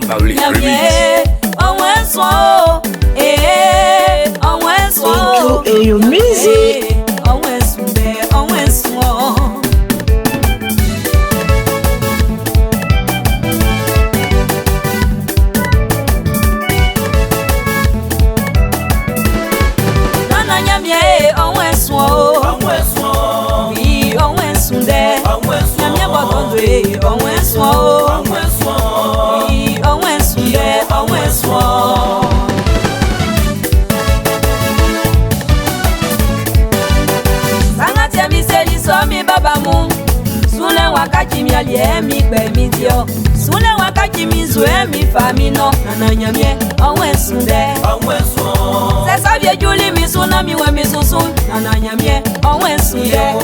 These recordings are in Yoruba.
Public release. Edjou et your music. Sule wakati mi aliemi kwe mi dio. Sule wakati mi zue mi famino. Nana nyamye onwe sunde. Se savye juli mi suna mi we mi susu. Nana nyamye onwe sunde.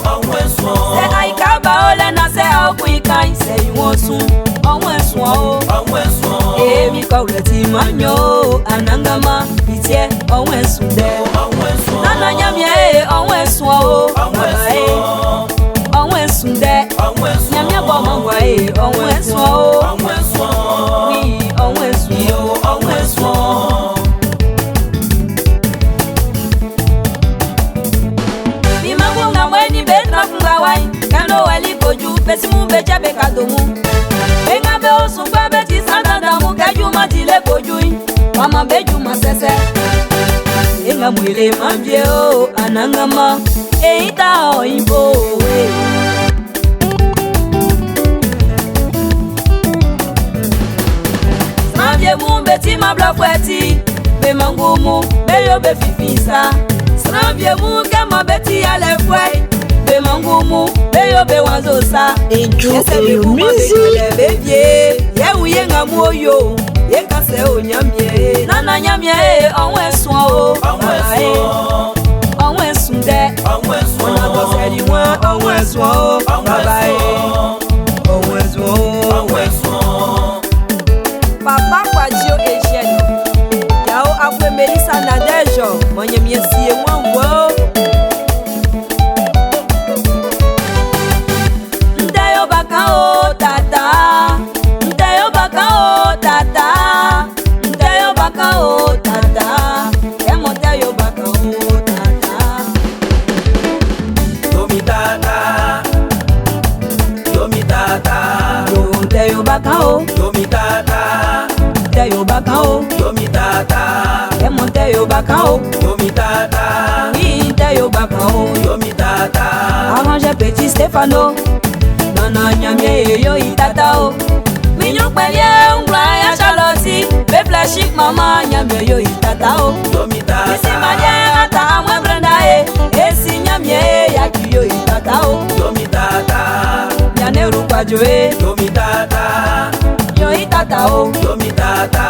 Se aikaba ole na se au kuikai. Se yuosu onwe suo. E mi kauleti manyo. Anangama itie onwe sunde. Nana nyamye onwe suo. Onwe sunde. Nyamye bomangwa onwe suo. Oui, onwe suo. Onwe suo. Bimangunga mweni betra fungawai. Kando wali koju pesimu becha bekadomu. Benga be osungwa beti sandadamu. Keju matile kojui. Mama beju masese. Enga mwile mambye o anangama. Eita o imbo Sravye mumbe ti mabla fweti. Be mangumu, be yo be fifisa. Sravye mumbe ma beti ale fwet. Be mangumu, be yo be wanzosa. Edjou et your music. Ye uye nga moyo. Ye kase o nyamye. Nana nyamye onwe swan o. Onwe sunde. Ona do seri wan onwe swan o. Onwe swan. Papa Kwadio Ejeno. Yao apwe Melissa na Dejo. Mwenye miesiye mwango. Ndeyo baka o tata. Ndeyo baka o tata. Ndeyo baka o tata. Emo ndeyo baka o tata. Yomi tata. Yomi tata. Ndeyo baka o. Yomi tata. Ndeyo baka o. Yomi tata. Emo ndeyo baka o. Yomi tata. Ndeyo baka o. Yomi tata. Arrange petit Stefano. Nana nyamye yo itata o. Minyo kwenye ungla ya Charlotte. Be flashik mama nyamye yo itata o. Yomi tata. Isi manye ata amwe brenda e. Esi nyamye ya ki yo itata o. Yomi tata. Yaneru kwa joe. Yomi tata. Yo itata o. Yomi tata.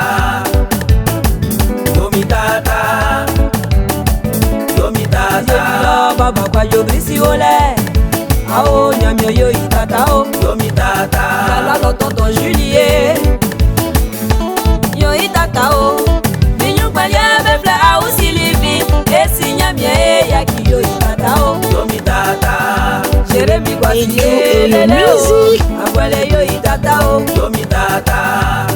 Yomi tata. Yomi tata. Yo baba kwa yo brisi ole. Ao nyamye yo itata o. Yomi tata. Yala lo tonton Julie. Yo itata o. Minyo kwenye befle au silivi. Esi nyamye ya ki yo itata o. Yomi tata. Jeremy kwa Edjou et your music. Abuele yo itata o. Yomi tata.